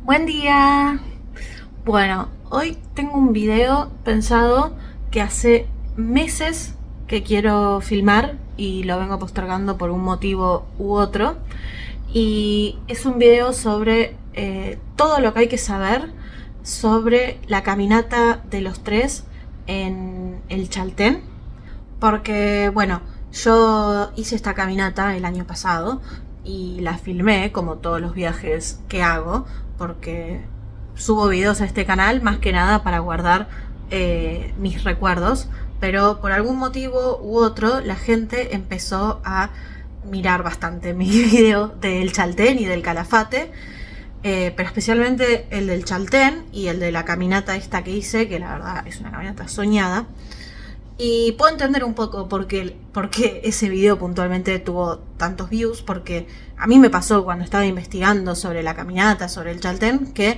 Buen día. Bueno, hoy tengo un video pensado que hace meses que quiero filmar y lo vengo postergando por un motivo u otro. Y es un video sobre todo lo que hay que saber sobre la caminata de los tres en el Chaltén. Porque, bueno, yo hice esta caminata el año pasado y la filmé como todos los viajes que hago, porque subo videos a este canal más que nada para guardar mis recuerdos, pero por algún motivo u otro la gente empezó a mirar bastante mi video del Chaltén y del Calafate, pero especialmente el del Chaltén y el de la caminata esta que hice, que la verdad es una caminata soñada. Y puedo entender un poco por qué ese video puntualmente tuvo tantos views, porque a mí me pasó cuando estaba investigando sobre la caminata, sobre el Chaltén, que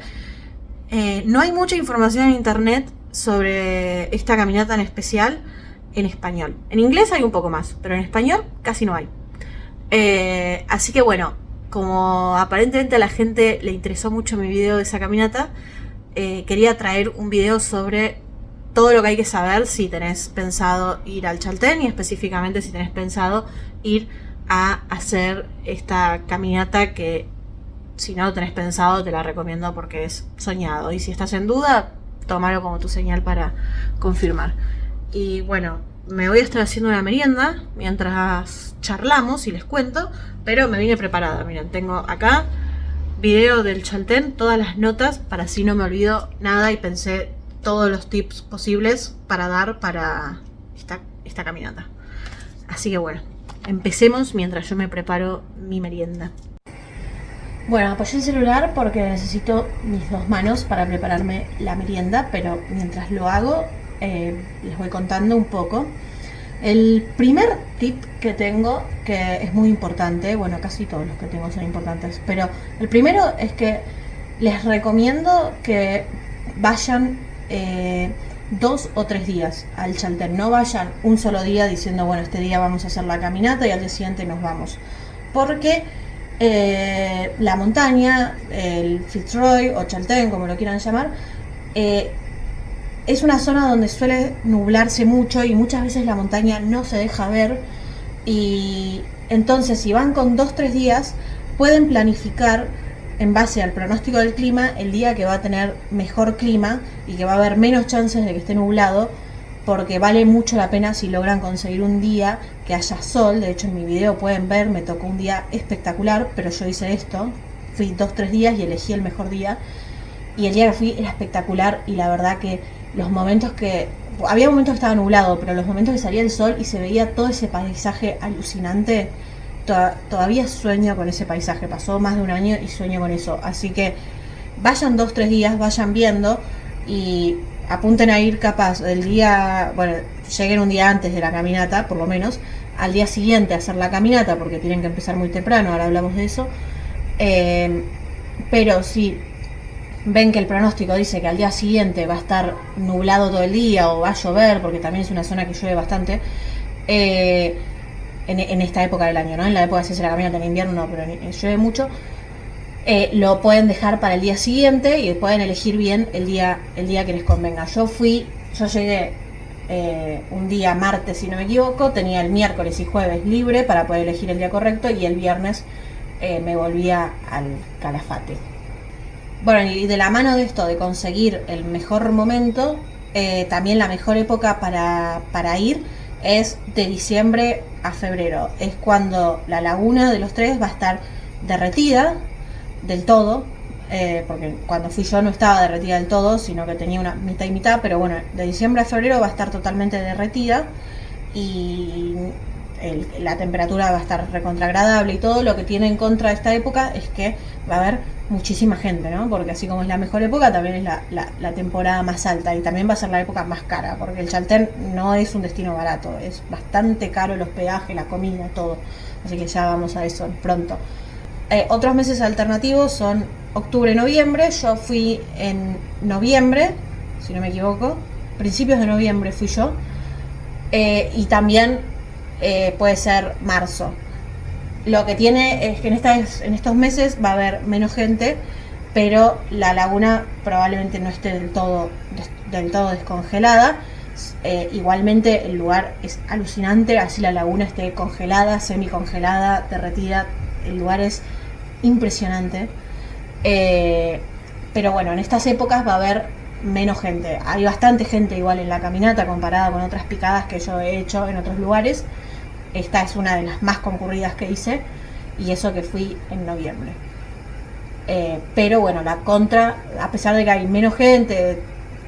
no hay mucha información en internet sobre esta caminata en especial en español. En inglés hay un poco más, pero en español casi no hay. Así que bueno, como aparentemente a la gente le interesó mucho mi video de esa caminata, quería traer un video sobre todo lo que hay que saber si tenés pensado ir al Chaltén y específicamente si tenés pensado ir a hacer esta caminata que, si no lo tenés pensado, te la recomiendo porque es soñado. Y si estás en duda, tómalo como tu señal para confirmar. Y bueno, me voy a estar haciendo una merienda mientras charlamos y les cuento, pero me vine preparada. Miren, tengo acá video del Chaltén, todas las notas para así no me olvido nada y pensé todos los tips posibles para dar para esta caminata. Así que bueno, empecemos mientras yo me preparo mi merienda. Bueno, apoyé el celular porque necesito mis dos manos para prepararme la merienda, pero mientras lo hago les voy contando un poco. El primer tip que tengo, que es muy importante, bueno, casi todos los que tengo son importantes, pero el primero es que les recomiendo que vayan 2 o 3 días al Chaltén. No vayan un solo día diciendo, bueno, este día vamos a hacer la caminata y al día siguiente nos vamos. Porque la montaña, el Fitzroy o Chaltén, como lo quieran llamar, es una zona donde suele nublarse mucho y muchas veces la montaña no se deja ver. Y entonces, si van con 2-3 días, pueden planificar en base al pronóstico del clima el día que va a tener mejor clima y que va a haber menos chances de que esté nublado, porque vale mucho la pena si logran conseguir un día que haya sol. De hecho, en mi video pueden ver, me tocó un día espectacular, pero yo hice esto, fui 2-3 días y elegí el mejor día, y el día que fui era espectacular. Y la verdad que los momentos que había momentos que estaba nublado, pero los momentos que salía el sol y se veía todo ese paisaje alucinante, todavía sueño con ese paisaje. Pasó más de un año y sueño con eso. Así que vayan 2-3 días, vayan viendo y apunten a ir capaz el día, bueno, lleguen un día antes de la caminata, por lo menos, al día siguiente a hacer la caminata, porque tienen que empezar muy temprano, ahora hablamos de eso. Pero si ven que el pronóstico dice que al día siguiente va a estar nublado todo el día o va a llover, porque también es una zona que llueve bastante, en esta época del año, ¿no? En la época de hacerse la caminata en invierno no, pero llueve mucho. Lo pueden dejar para el día siguiente y pueden elegir bien el día que les convenga. Yo llegué un día martes, si no me equivoco, tenía el miércoles y jueves libre para poder elegir el día correcto, y el viernes me volvía al Calafate. Bueno, y de la mano de esto, de conseguir el mejor momento, también la mejor época para ir es de diciembre a febrero. Es cuando la laguna de los tres va a estar derretida del todo, porque cuando fui yo no estaba derretida del todo, sino que tenía una mitad y mitad, pero bueno, de diciembre a febrero va a estar totalmente derretida y la temperatura va a estar recontragradable y todo. Lo que tiene en contra de esta época es que va a haber muchísima gente, ¿no? Porque así como es la mejor época, también es la temporada más alta y también va a ser la época más cara, porque el Chaltén no es un destino barato, es bastante caro los peajes, la comida, todo. Así que ya vamos a eso pronto. Otros meses alternativos son octubre, noviembre. Yo fui en noviembre, si no me equivoco, principios de noviembre fui yo, y también puede ser marzo. Lo que tiene es que en estos meses va a haber menos gente, pero la laguna probablemente no esté del todo descongelada. Igualmente el lugar es alucinante, así la laguna esté congelada, semicongelada, derretida, el lugar es impresionante. Pero bueno, en estas épocas va a haber menos gente. Hay bastante gente igual en la caminata comparada con otras picadas que yo he hecho en otros lugares. Esta es una de las más concurridas que hice, y eso que fui en noviembre. Pero bueno, la contra, a pesar de que hay menos gente,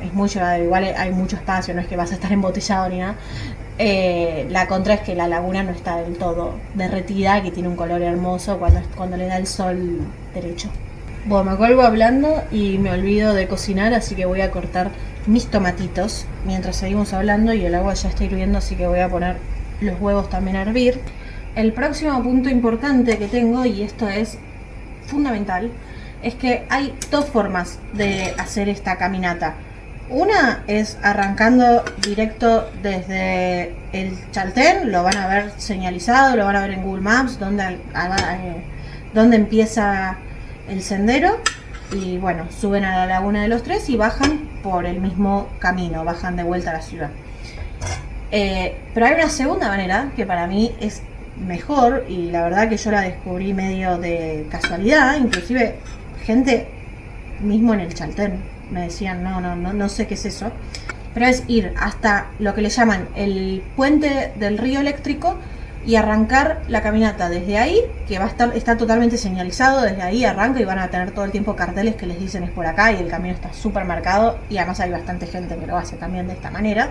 es muy llevadero, igual hay mucho espacio, no es que vas a estar embotellado ni nada. La contra es que la laguna no está del todo derretida, que tiene un color hermoso cuando le da el sol derecho. Bueno, me cuelgo hablando y me olvido de cocinar, así que voy a cortar mis tomatitos mientras seguimos hablando, y el agua ya está hirviendo, así que voy a poner los huevos también a hervir. El próximo punto importante que tengo, y esto es fundamental, es que hay dos formas de hacer esta caminata. Una es arrancando directo desde el Chaltén, lo van a ver señalizado, lo van a ver en Google Maps, donde empieza el sendero, y bueno, suben a la Laguna de los Tres y bajan por el mismo camino, bajan de vuelta a la ciudad. Pero hay una segunda manera que para mí es mejor, y la verdad que yo la descubrí medio de casualidad, inclusive gente mismo en el Chaltén me decían no sé qué es eso, pero es ir hasta lo que le llaman el puente del río eléctrico y arrancar la caminata desde ahí, que está totalmente señalizado. Desde ahí arranca y van a tener todo el tiempo carteles que les dicen es por acá, y el camino está súper marcado, y además hay bastante gente que lo hace también de esta manera.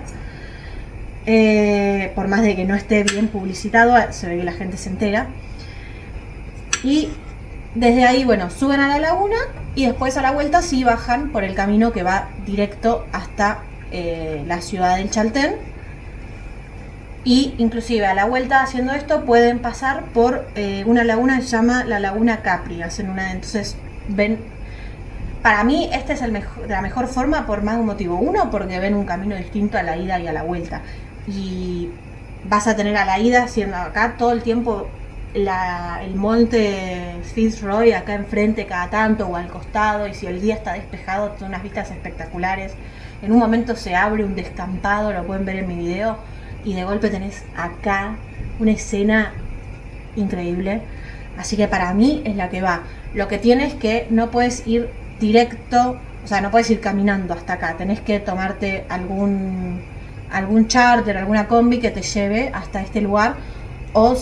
Por más de que no esté bien publicitado, se ve que la gente se entera. Y desde ahí, bueno, suben a la laguna, y después a la vuelta sí bajan por el camino que va directo hasta la ciudad del Chaltén. Y inclusive a la vuelta haciendo esto pueden pasar por una laguna que se llama la Laguna Capri. Entonces ven, para mí esta es la mejor forma por más de un motivo. Uno, porque ven un camino distinto a la ida y a la vuelta. Y vas a tener a la ida, siendo acá todo el tiempo el monte Fitzroy acá enfrente cada tanto o al costado, y si el día está despejado son unas vistas espectaculares. En un momento se abre un descampado, lo pueden ver en mi video, y de golpe tenés acá una escena increíble. Así que para mí es la que va. Lo que tienes es que no puedes ir directo, o sea, no puedes ir caminando hasta acá. Tenés que tomarte algún charter, alguna combi que te lleve hasta este lugar, o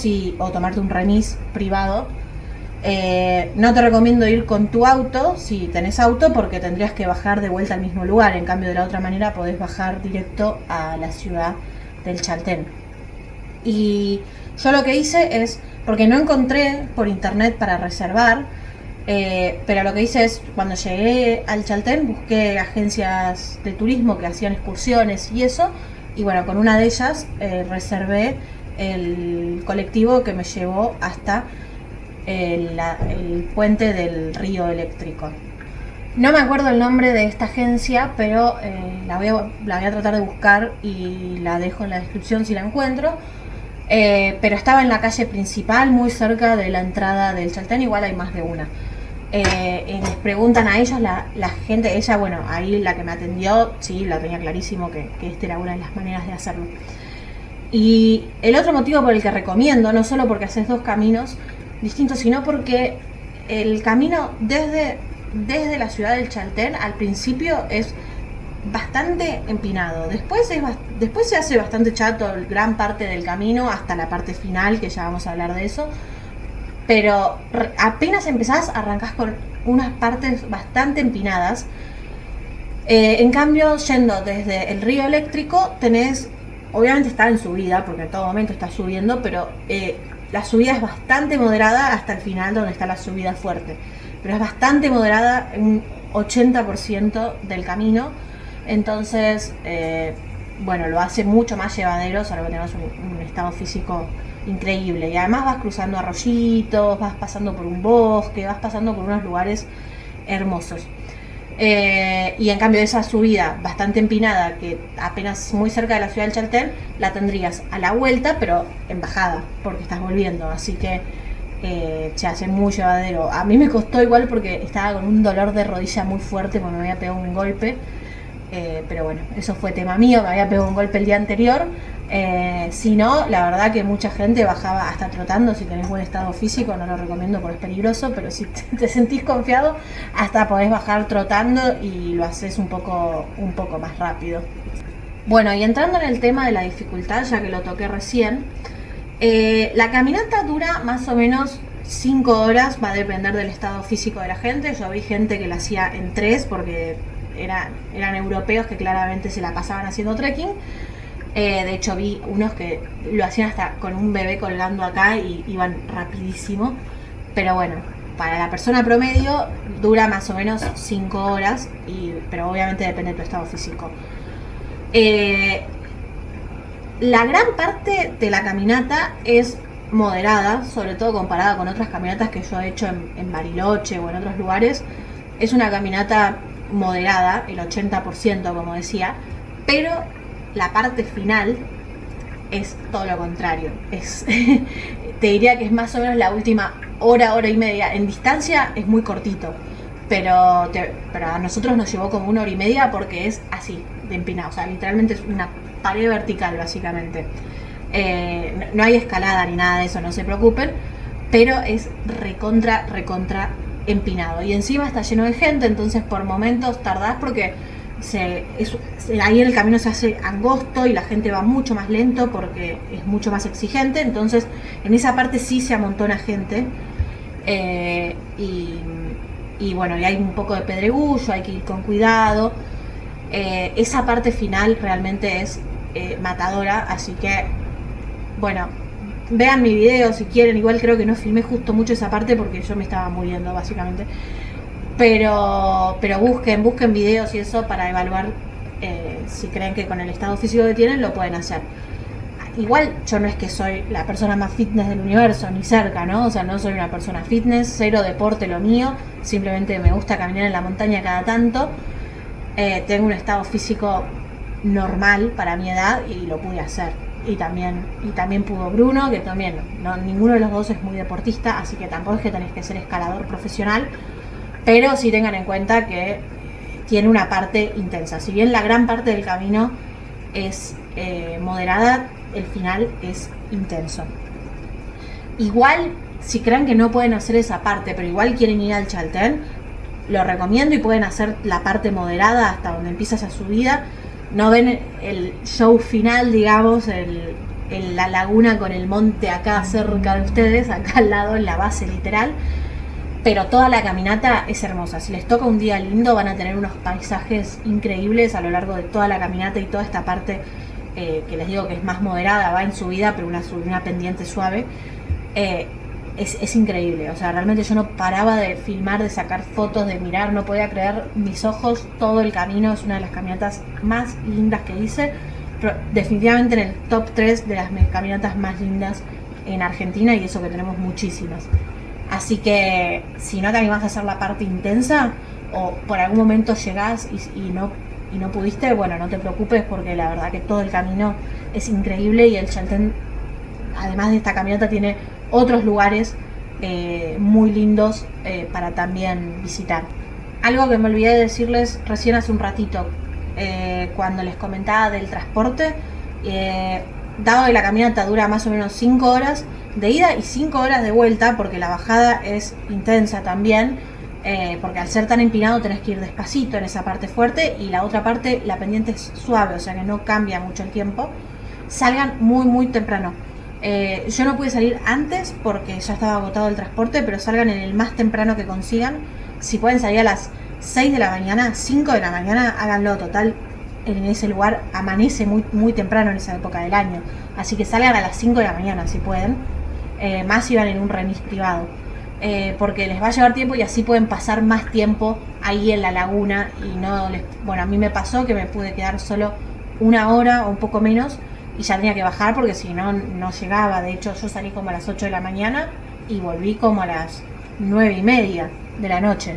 tomarte un remis privado. No te recomiendo ir con tu auto si tenés auto, porque tendrías que bajar de vuelta al mismo lugar. En cambio, de la otra manera podés bajar directo a la ciudad del Chaltén. Y yo lo que hice es, porque no encontré por internet para reservar, pero lo que hice es, cuando llegué al Chaltén, busqué agencias de turismo que hacían excursiones y eso, y bueno, con una de ellas reservé el colectivo que me llevó hasta el puente del río eléctrico. No me acuerdo el nombre de esta agencia, pero la voy a tratar de buscar y la dejo en la descripción si la encuentro. Pero estaba en la calle principal, muy cerca de la entrada del Chaltén. Igual hay más de una. Les preguntan a ellos, la gente, ella, bueno, ahí la que me atendió, sí, la tenía clarísimo que esta era una de las maneras de hacerlo. Y el otro motivo por el que recomiendo, no solo porque haces dos caminos distintos, sino porque el camino desde la ciudad del Chaltén al principio es bastante empinado. Después se hace bastante chato gran parte del camino hasta la parte final, que ya vamos a hablar de eso. Pero apenas empezás, arrancás con unas partes bastante empinadas. En cambio, yendo desde el río eléctrico, obviamente está en subida, porque en todo momento está subiendo, pero la subida es bastante moderada hasta el final, donde está la subida fuerte. Pero es bastante moderada, un 80% del camino. Entonces, bueno, lo hace mucho más llevadero, solo que tenemos un estado físico increíble. Y además vas cruzando arroyitos, vas pasando por un bosque, vas pasando por unos lugares hermosos. Y en cambio esa subida bastante empinada, que apenas muy cerca de la ciudad del Chaltén, la tendrías a la vuelta, pero en bajada, porque estás volviendo. Así que se hace muy llevadero. A mí me costó igual porque estaba con un dolor de rodilla muy fuerte porque me había pegado un golpe. Pero bueno, eso fue tema mío, me había pegado un golpe el día anterior. Si no, la verdad que mucha gente bajaba hasta trotando. Si tenés buen estado físico, no lo recomiendo porque es peligroso, pero si te sentís confiado, hasta podés bajar trotando y lo haces un poco más rápido. Bueno, y entrando en el tema de la dificultad, ya que lo toqué recién, la caminata dura más o menos 5 horas, va a depender del estado físico de la gente. Yo vi gente que la hacía en 3 porque eran europeos que claramente se la pasaban haciendo trekking. De hecho vi unos que lo hacían hasta con un bebé colgando acá y iban rapidísimo. Pero bueno, para la persona promedio dura más o menos 5 horas, pero obviamente depende de tu estado físico. La gran parte de la caminata es moderada, sobre todo comparada con otras caminatas que yo he hecho en Bariloche o en otros lugares. Es una caminata moderada, el 80% como decía, pero la parte final es todo lo contrario. Te diría que es más o menos la última hora y media. En distancia es muy cortito, pero a nosotros nos llevó como 1 hora y media porque es así, de empinado. O sea, literalmente es una pared vertical básicamente. No hay escalada ni nada de eso, no se preocupen, pero es recontra empinado. Y encima está lleno de gente, entonces por momentos tardás porque ahí el camino se hace angosto y la gente va mucho más lento porque es mucho más exigente. Entonces en esa parte sí se amontona gente, y bueno, y hay un poco de pedregullo, hay que ir con cuidado. Esa parte final realmente es matadora, así que bueno, vean mi video si quieren. Igual creo que no filmé justo mucho esa parte porque yo me estaba muriendo básicamente. Pero busquen videos y eso para evaluar si creen que con el estado físico que tienen lo pueden hacer. Igual yo no es que soy la persona más fitness del universo, ni cerca, ¿no? O sea, no soy una persona fitness, cero deporte lo mío, simplemente me gusta caminar en la montaña cada tanto. Tengo un estado físico normal para mi edad y lo pude hacer. Y también pudo Bruno, que también ninguno de los dos es muy deportista, así que tampoco es que tenés que ser escalador profesional, pero sí tengan en cuenta que tiene una parte intensa. Si bien la gran parte del camino es moderada, el final es intenso. Igual, si creen que no pueden hacer esa parte, pero igual quieren ir al Chaltén, lo recomiendo y pueden hacer la parte moderada hasta donde empieza esa subida. No ven el show final, digamos, la laguna con el monte acá cerca de ustedes, acá al lado, en la base literal. Pero toda la caminata es hermosa. Si les toca un día lindo, van a tener unos paisajes increíbles a lo largo de toda la caminata y toda esta parte que les digo que es más moderada, va en subida, pero una pendiente suave. Es increíble. O sea, realmente yo no paraba de filmar, de sacar fotos, de mirar, no podía creer mis ojos todo el camino. Es una de las caminatas más lindas que hice, pero definitivamente en el top 3 de las caminatas más lindas en Argentina, y eso que tenemos muchísimas. Así que si no te animás a hacer la parte intensa o por algún momento llegás y no pudiste, bueno, no te preocupes porque la verdad que todo el camino es increíble y el Chaltén, además de esta caminata, tiene otros lugares muy lindos para también visitar. Algo que me olvidé de decirles recién hace un ratito, cuando les comentaba del transporte, dado que la caminata dura más o menos 5 horas de ida y 5 horas de vuelta, porque la bajada es intensa también, porque al ser tan empinado tenés que ir despacito en esa parte fuerte y la otra parte, la pendiente es suave, o sea que no cambia mucho el tiempo. Salgan muy temprano. Yo no pude salir antes porque ya estaba agotado el transporte, pero salgan en el más temprano que consigan. Si pueden salir a las 6 de la mañana, 5 de la mañana, háganlo. Total, en ese lugar amanece muy temprano en esa época del año, así que salgan a las 5 de la mañana si pueden, más si van en un remis privado, porque les va a llevar tiempo y así pueden pasar más tiempo ahí en la laguna y bueno, a mí me pasó que me pude quedar solo 1 hora o un poco menos y ya tenía que bajar porque si no llegaba. De hecho yo salí como a las 8 de la mañana y volví como a las 9:30 de la noche.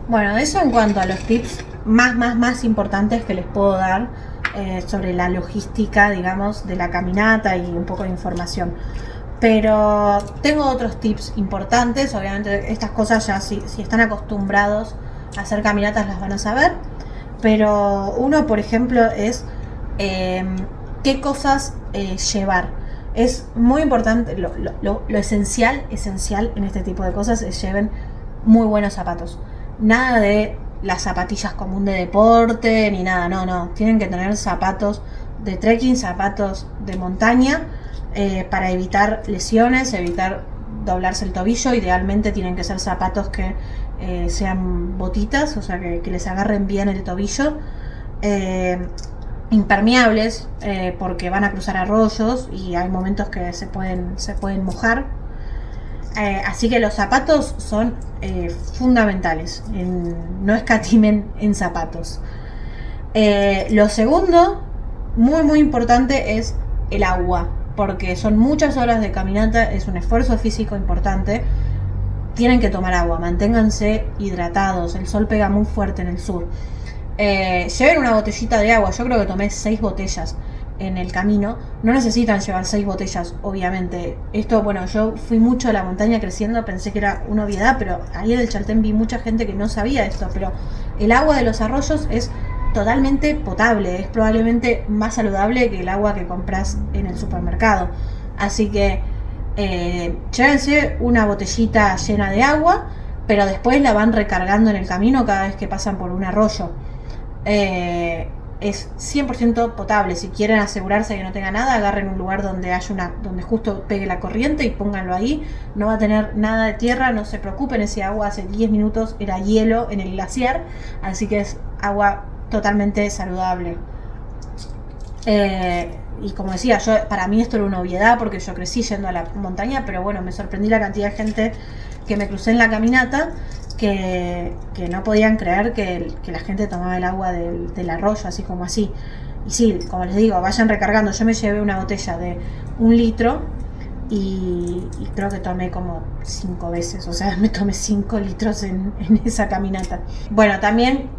Bueno, de eso en cuanto a los tips más importantes que les puedo dar sobre la logística, digamos, de la caminata y un poco de información. Pero tengo otros tips importantes. Obviamente estas cosas ya si están acostumbrados a hacer caminatas las van a saber. Pero uno, por ejemplo, es qué cosas llevar. Es muy importante, lo esencial en este tipo de cosas es lleven muy buenos zapatos. Nada de las zapatillas común de deporte, ni nada, no. Tienen que tener zapatos de trekking, zapatos de montaña, para evitar lesiones, evitar doblarse el tobillo. Idealmente tienen que ser zapatos que sean botitas, o sea que les agarren bien el tobillo. Impermeables, porque van a cruzar arroyos y hay momentos que se pueden mojar. Así que los zapatos son fundamentales. No escatimen en zapatos. Lo segundo, muy importante, es el agua, porque son muchas horas de caminata, es un esfuerzo físico importante. Tienen que tomar agua, manténganse hidratados, el sol pega muy fuerte en el sur. Lleven una botellita de agua, yo creo que tomé 6 botellas en el camino. No necesitan llevar 6 botellas, obviamente. Esto, bueno, yo fui mucho a la montaña creciendo, pensé que era una obviedad, pero ahí en el Chaltén vi mucha gente que no sabía esto. Pero el agua de los arroyos es totalmente potable, es probablemente más saludable que el agua que compras en el supermercado. Así que llévense una botellita llena de agua, pero después la van recargando en el camino cada vez que pasan por un arroyo. Es 100% potable. Si quieren asegurarse que no tenga nada, agarren un lugar donde haya donde justo pegue la corriente y pónganlo ahí. No va a tener nada de tierra, no se preocupen. Ese agua hace 10 minutos era hielo en el glaciar, así que es agua totalmente saludable. Y como decía, para mí esto era una obviedad porque yo crecí yendo a la montaña, pero bueno, me sorprendí la cantidad de gente que me crucé en la caminata que no podían creer que la gente tomaba el agua del arroyo así como así. Y sí, como les digo, vayan recargando. Yo me llevé una botella de 1 litro y creo que tomé como 5 veces, o sea, me tomé 5 litros en esa caminata. Bueno, también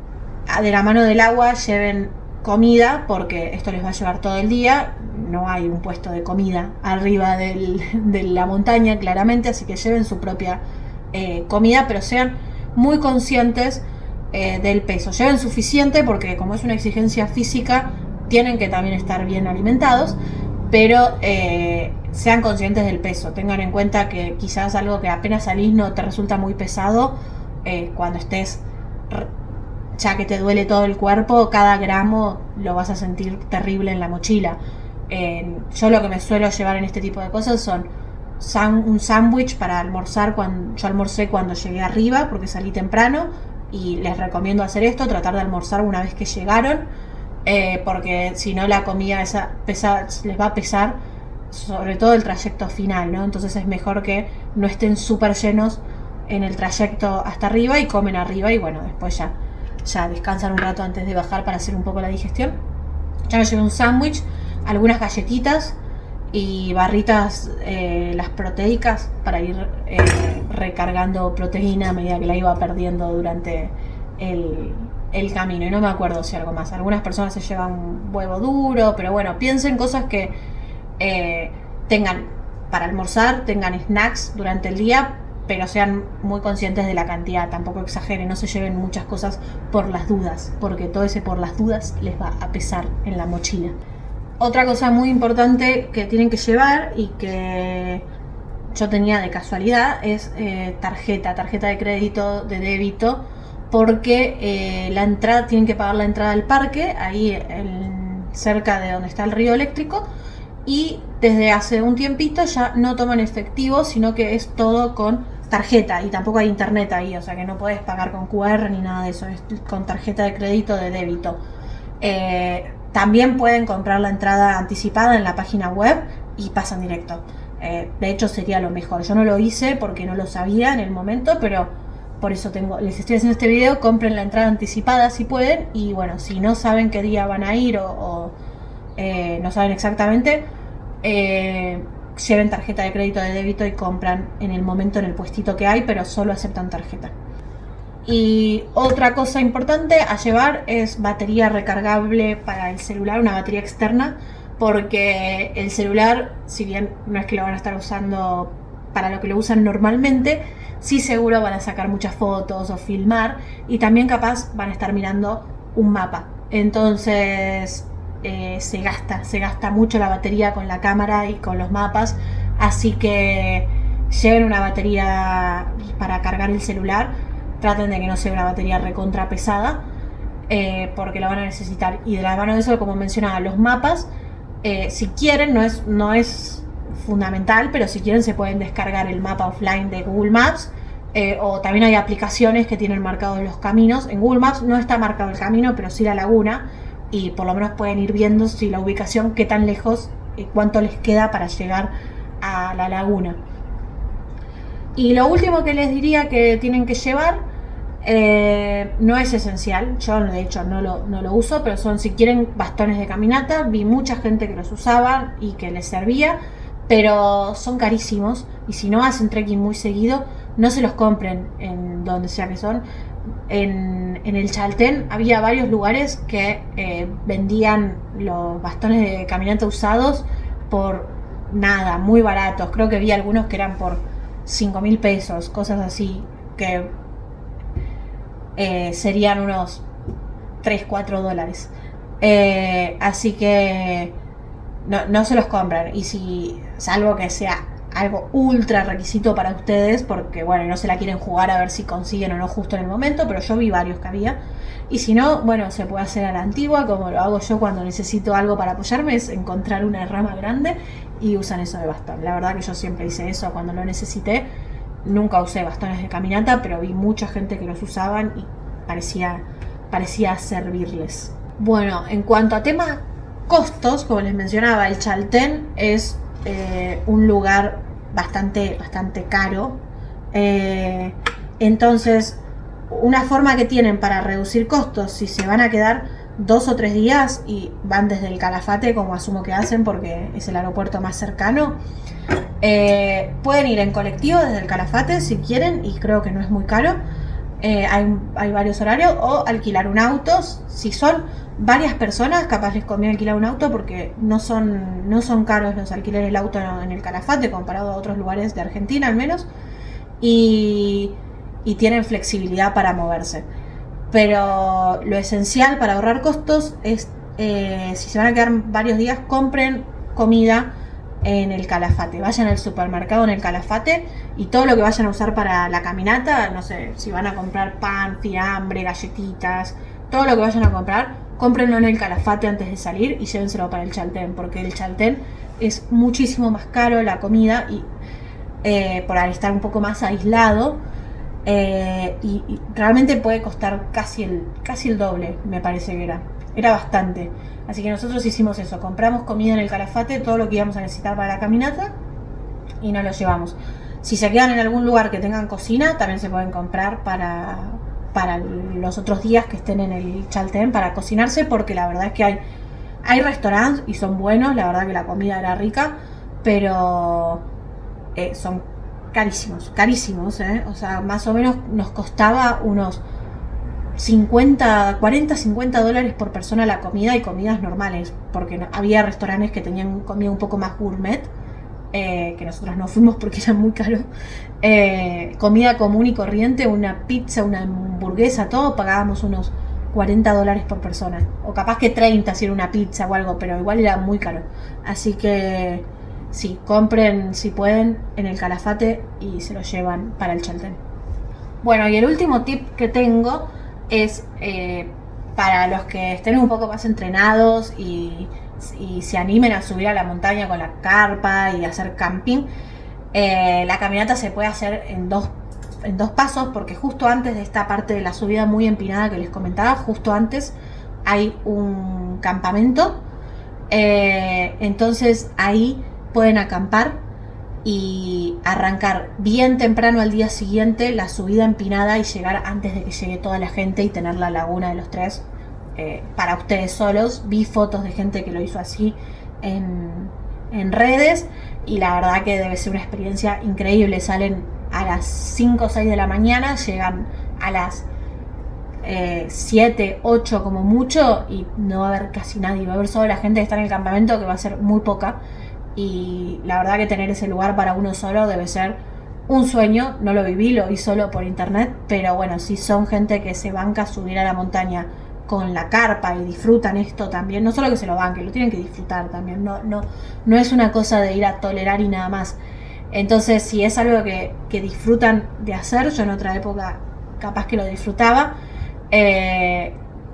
de la mano del agua lleven comida, porque esto les va a llevar todo el día. No hay un puesto de comida arriba de la montaña, claramente, así que lleven su propia comida, pero sean muy conscientes del peso. Lleven suficiente porque como es una exigencia física, tienen que también estar bien alimentados, pero sean conscientes del peso. Tengan en cuenta que quizás algo que apenas salís no te resulta muy pesado, cuando estés ya que te duele todo el cuerpo, cada gramo lo vas a sentir terrible en la mochila. Yo lo que me suelo llevar en este tipo de cosas son un sándwich para almorzar. Yo almorcé cuando llegué arriba porque salí temprano, y les recomiendo hacer esto, tratar de almorzar una vez que llegaron, porque si no la comida les va a pesar, sobre todo el trayecto final, ¿no? Entonces es mejor que no estén súper llenos en el trayecto hasta arriba y comen arriba, y bueno, después ya descansan un rato antes de bajar para hacer un poco la digestión. Ya me llevé un sándwich, algunas galletitas y barritas, las proteicas, para ir recargando proteína a medida que la iba perdiendo durante el camino. Y no me acuerdo si algo más. Algunas personas se llevan un huevo duro, pero bueno, piensen cosas que tengan para almorzar, tengan snacks durante el día, pero sean muy conscientes de la cantidad. Tampoco exageren, no se lleven muchas cosas por las dudas, porque todo ese por las dudas les va a pesar en la mochila. Otra cosa muy importante que tienen que llevar y que yo tenía de casualidad es tarjeta de crédito, de débito, porque la entrada, tienen que pagar la entrada al parque, ahí cerca de donde está el río eléctrico, y desde hace un tiempito ya no toman efectivo, sino que es todo con tarjeta, y tampoco hay internet ahí, o sea que no podés pagar con QR ni nada de eso, es con tarjeta de crédito, de débito. También pueden comprar la entrada anticipada en la página web y pasan directo. De hecho sería lo mejor. Yo no lo hice porque no lo sabía en el momento, pero por eso les estoy haciendo este video. Compren la entrada anticipada si pueden, y bueno, si no saben qué día van a ir o no saben exactamente, lleven tarjeta de crédito, de débito y compran en el momento en el puestito que hay, pero solo aceptan tarjeta. Y otra cosa importante a llevar es batería recargable para el celular, una batería externa, porque el celular, si bien no es que lo van a estar usando para lo que lo usan normalmente, sí seguro van a sacar muchas fotos o filmar, y también capaz van a estar mirando un mapa. Entonces se gasta mucho la batería con la cámara y con los mapas, así que lleven una batería para cargar el celular, traten de que no sea una batería recontra pesada, porque lo van a necesitar. Y de la mano de eso, como mencionaba, los mapas, si quieren, no es fundamental, pero si quieren se pueden descargar el mapa offline de Google Maps, o también hay aplicaciones que tienen marcados los caminos. En Google Maps no está marcado el camino, pero sí la laguna, y por lo menos pueden ir viendo si la ubicación, qué tan lejos, cuánto les queda para llegar a la laguna. Y lo último que les diría que tienen que llevar, no es esencial, yo de hecho no lo uso, pero son, si quieren, bastones de caminata. Vi mucha gente que los usaba y que les servía, pero son carísimos, y si no hacen trekking muy seguido, no se los compren en donde sea que son. En el Chaltén había varios lugares que vendían los bastones de caminata usados por nada, muy baratos. Creo que vi algunos que eran por 5.000 pesos, cosas así, que serían unos 3-4 dólares. Así que no se los compran. Y si, salvo que sea algo ultra requisito para ustedes, porque bueno, no se la quieren jugar a ver si consiguen o no justo en el momento, pero yo vi varios que había. Y si no, bueno, se puede hacer a la antigua, como lo hago yo cuando necesito algo para apoyarme, es encontrar una rama grande y usan eso de bastón. La verdad que yo siempre hice eso cuando lo necesité. Nunca usé bastones de caminata, pero vi mucha gente que los usaban y parecía servirles. Bueno, en cuanto a temas costos, como les mencionaba, el Chaltén es un lugar bastante caro. Entonces, una forma que tienen para reducir costos, si se van a quedar 2 o 3 días y van desde el Calafate, como asumo que hacen porque es el aeropuerto más cercano, pueden ir en colectivo desde el Calafate si quieren, y creo que no es muy caro. Hay varios horarios, o alquilar un auto. Si son varias personas, capaz les conviene alquilar un auto, porque no son caros los alquileres del auto en el Calafate comparado a otros lugares de Argentina al menos, y tienen flexibilidad para moverse. Pero lo esencial para ahorrar costos es, si se van a quedar varios días, compren comida en el Calafate. Vayan al supermercado en el Calafate, y todo lo que vayan a usar para la caminata, no sé, si van a comprar pan, fiambre, galletitas, todo lo que vayan a comprar, cómprenlo en el Calafate antes de salir y llévenselo para el Chaltén, porque el Chaltén es muchísimo más caro la comida, y por estar un poco más aislado, y realmente puede costar casi el doble, me parece que era bastante. Así que nosotros hicimos eso, compramos comida en el Calafate, todo lo que íbamos a necesitar para la caminata, y nos lo llevamos. Si se quedan en algún lugar que tengan cocina, también se pueden comprar para los otros días que estén en el Chaltén, para cocinarse, porque la verdad es que hay restaurantes y son buenos, la verdad que la comida era rica, pero son carísimos, o sea, más o menos nos costaba unos 40-50 dólares por persona la comida, y comidas normales, porque había restaurantes que tenían comida un poco más gourmet, que nosotros no fuimos porque era muy caro. Comida común y corriente, una pizza, una hamburguesa, todo pagábamos unos 40 dólares por persona, o capaz que 30 si era una pizza o algo, pero igual era muy caro. Así que sí, compren si pueden en el Calafate y se lo llevan para el Chaltén. Bueno, y el último tip que tengo es para los que estén un poco más entrenados y se animen a subir a la montaña con la carpa y hacer camping. La caminata se puede hacer en dos pasos, porque justo antes de esta parte de la subida muy empinada que les comentaba, justo antes hay un campamento. Entonces ahí pueden acampar y arrancar bien temprano al día siguiente la subida empinada, y llegar antes de que llegue toda la gente y tener la laguna de los tres para ustedes solos. Vi fotos de gente que lo hizo así en redes, y la verdad que debe ser una experiencia increíble. Salen a las 5 o 6 de la mañana, llegan a las 7, 8 como mucho, y no va a haber casi nadie, va a haber solo la gente que está en el campamento, que va a ser muy poca, y la verdad que tener ese lugar para uno solo debe ser un sueño. No lo viví, lo vi solo por internet, pero bueno, si son gente que se banca subir a la montaña con la carpa y disfrutan esto también, no solo que se lo banquen, lo tienen que disfrutar también, no es una cosa de ir a tolerar y nada más. Entonces, si es algo que disfrutan de hacer, yo en otra época capaz que lo disfrutaba,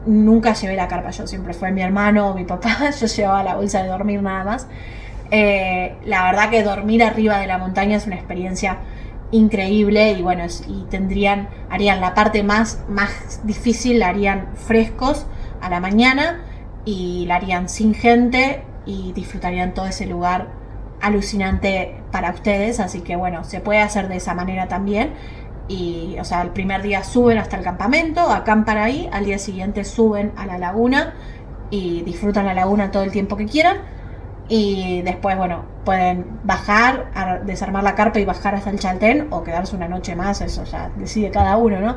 nunca llevé la carpa, yo siempre fue mi hermano o mi papá, yo llevaba la bolsa de dormir nada más. La verdad que dormir arriba de la montaña es una experiencia increíble, y bueno, harían la parte más difícil, la harían frescos a la mañana y la harían sin gente y disfrutarían todo ese lugar alucinante para ustedes. Así que bueno, se puede hacer de esa manera también. Y o sea, el primer día suben hasta el campamento, acampan ahí, al día siguiente suben a la laguna y disfrutan la laguna todo el tiempo que quieran. Y después, bueno, pueden bajar, desarmar la carpa y bajar hasta el Chaltén, o quedarse una noche más, eso ya decide cada uno, ¿no?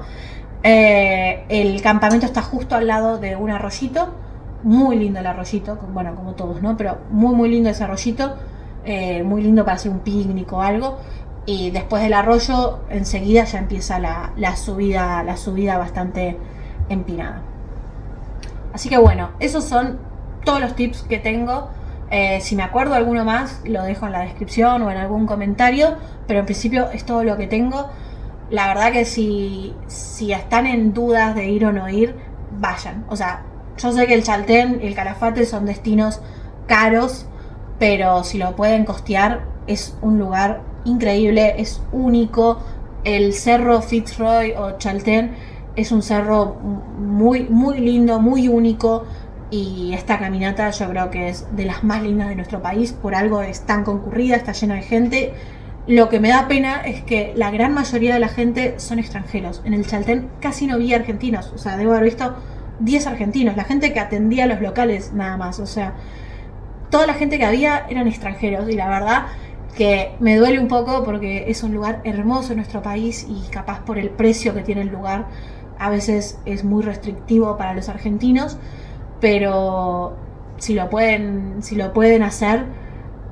El campamento está justo al lado de un arroyito, muy lindo el arroyito, bueno, como todos, ¿no? Pero muy muy lindo ese arroyito, muy lindo para hacer un picnic o algo. Y después del arroyo, enseguida ya empieza la subida bastante empinada. Así que bueno, esos son todos los tips que tengo. Si me acuerdo alguno más, lo dejo en la descripción o en algún comentario, pero en principio es todo lo que tengo. La verdad que si están en dudas de ir o no ir, vayan. O sea, yo sé que el Chaltén y el Calafate son destinos caros, pero si lo pueden costear, es un lugar increíble, es único. El cerro Fitzroy o Chaltén es un cerro muy, muy lindo, muy único. Y esta caminata yo creo que es de las más lindas de nuestro país, por algo es tan concurrida, está llena de gente. Lo que me da pena es que la gran mayoría de la gente son extranjeros. En el Chaltén casi no vi argentinos, o sea, debo haber visto 10 argentinos, la gente que atendía a los locales nada más, o sea, toda la gente que había eran extranjeros, y la verdad que me duele un poco porque es un lugar hermoso en nuestro país, y capaz por el precio que tiene el lugar a veces es muy restrictivo para los argentinos. Pero si lo pueden hacer,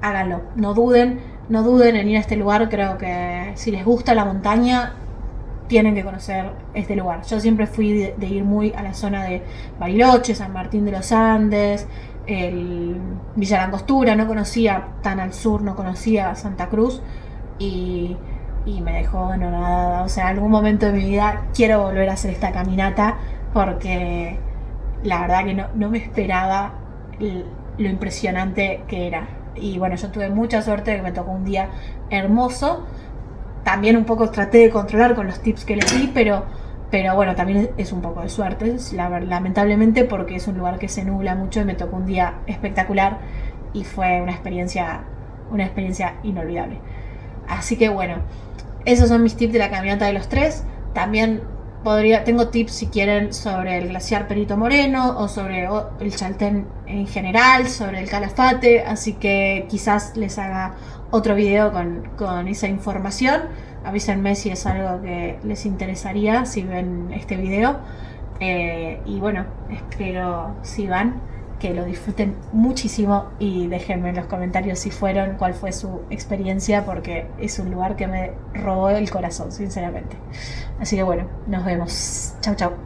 háganlo. No duden en ir a este lugar. Creo que si les gusta la montaña, tienen que conocer este lugar. Yo siempre fui de ir muy a la zona de Bariloche, San Martín de los Andes, el Villa Langostura. No conocía tan al sur, no conocía Santa Cruz, y me dejó anonadada. O sea, en algún momento de mi vida quiero volver a hacer esta caminata, porque la verdad que no me esperaba lo impresionante que era. Y bueno, yo tuve mucha suerte de que me tocó un día hermoso. También un poco traté de controlar con los tips que les di, pero bueno, también es un poco de suerte, lamentablemente, porque es un lugar que se nubla mucho, y me tocó un día espectacular y fue una experiencia inolvidable. Así que bueno, esos son mis tips de la caminata de los 3. También tengo tips si quieren sobre el glaciar Perito Moreno, o sobre el Chaltén en general, sobre el Calafate, así que quizás les haga otro video con esa información. Avísenme si es algo que les interesaría, si ven este video. Y bueno, espero, si van, que lo disfruten muchísimo, y déjenme en los comentarios si fueron, cuál fue su experiencia, porque es un lugar que me robó el corazón, sinceramente. Así que bueno, nos vemos. Chau, chau.